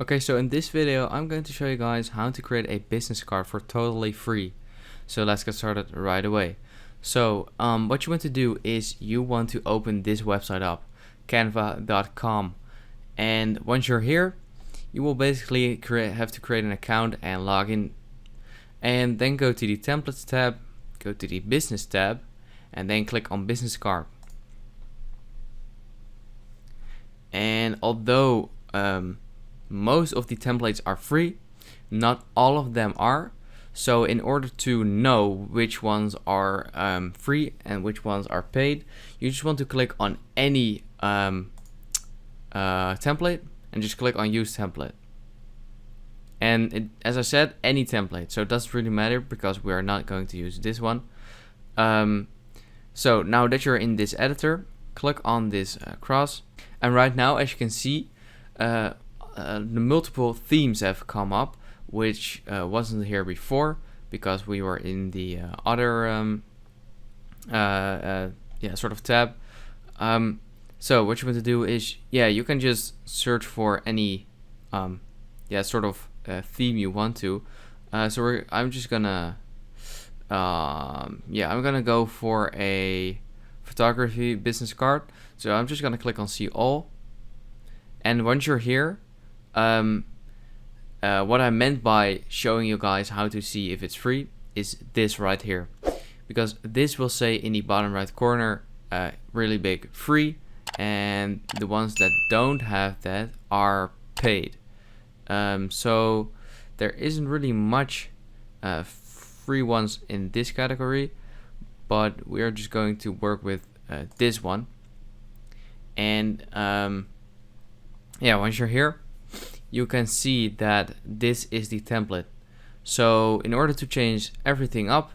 Okay, so in this video I'm going to show you guys how to create a business card for totally free. So let's get started right away. So what you want to do is you want to open this website up, canva.com, and once you're here you will basically have to create an account and log in, and then go to the templates tab, go to the business tab, and then click on business card. And although most of the templates are free, not all of them are. So in order to know which ones are free and which ones are paid, you just want to click on any template and just click on use template. And as I said, any template, so it doesn't really matter because we are not going to use this one. So now that you're in this editor, click on this cross, and right now, as you can see, the multiple themes have come up, which wasn't here before because we were in the other sort of tab. So what you want to do is, you can just search for any sort of theme you want to. I'm just gonna I'm gonna go for a photography business card. So I'm just gonna click on see all, and once you're here, what I meant by showing you guys how to see if it's free is this right here, because this will say in the bottom right corner really big free, and the ones that don't have that are paid. So there isn't really much free ones in this category, but we are just going to work with this one. And once you're here, you can see that this is the template. So in order to change everything up,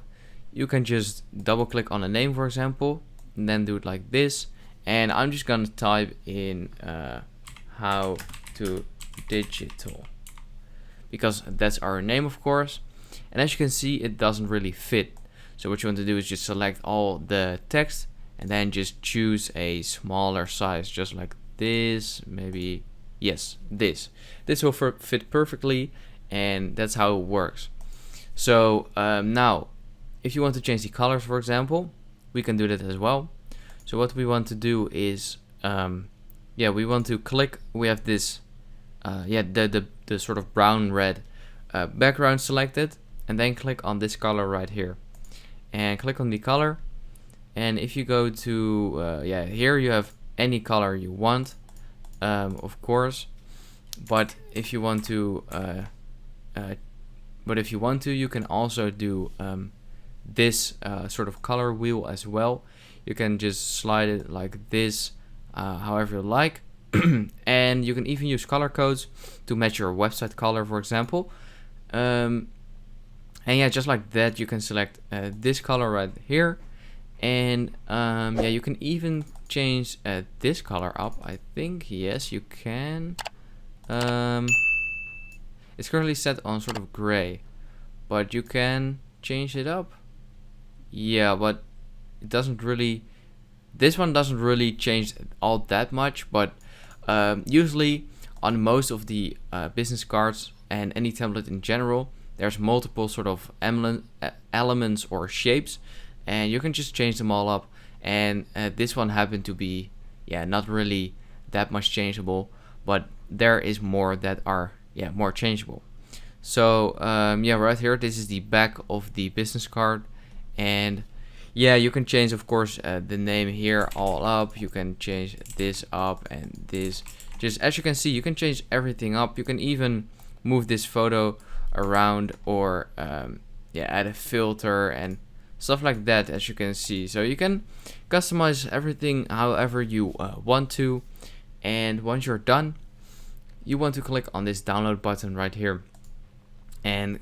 you can just double click on a name, for example, and then do it like this. And I'm just gonna type in how to digital, because that's our name, of course. And as you can see, it doesn't really fit. So what you want to do is just select all the text and then just choose a smaller size, just like this. Maybe, yes, this will fit perfectly, and that's how it works. So now if you want to change the colors, for example, we can do that as well. So what we want to do is we want to click, we have this the sort of brown red background selected, and then click on this color right here and click on the color. And if you go to here, you have any color you want, of course, but if you want to you can also do this sort of color wheel as well. You can just slide it like this, however you like. And you can even use color codes to match your website color, for example. And just like that, you can select this color right here. And you can even change this color up, I think. Yes, you can. It's currently set on sort of gray, but you can change it up. But it doesn't really, this one doesn't really change all that much, but usually on most of the business cards and any template in general, there's multiple sort of elements or shapes, and you can just change them all up. And this one happened to be not really that much changeable, but there is more that are more changeable. So right here, this is the back of the business card, and you can change, of course, the name here all up. You can change this up and this. Just as you can see, you can change everything up. You can even move this photo around, or add a filter and stuff like that, as you can see. So you can customize everything however you want to. And once you're done, you want to click on this download button right here. And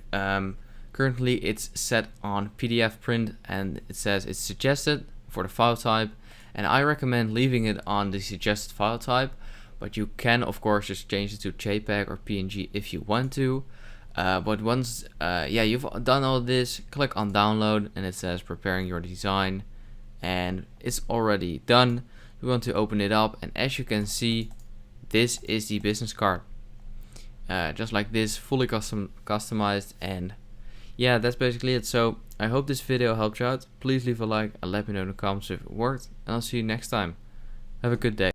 currently it's set on PDF print, and it says it's suggested for the file type, and I recommend leaving it on the suggested file type, but you can of course just change it to JPEG or PNG if you want to. But once you've done all this, click on download, and it says preparing your design, and it's already done. We want to open it up, and as you can see, this is the business card. just like this, fully customized. And yeah, that's basically it. So I hope this video helped you out. Please leave a like and let me know in the comments if it worked, and I'll see you next time. Have a good day.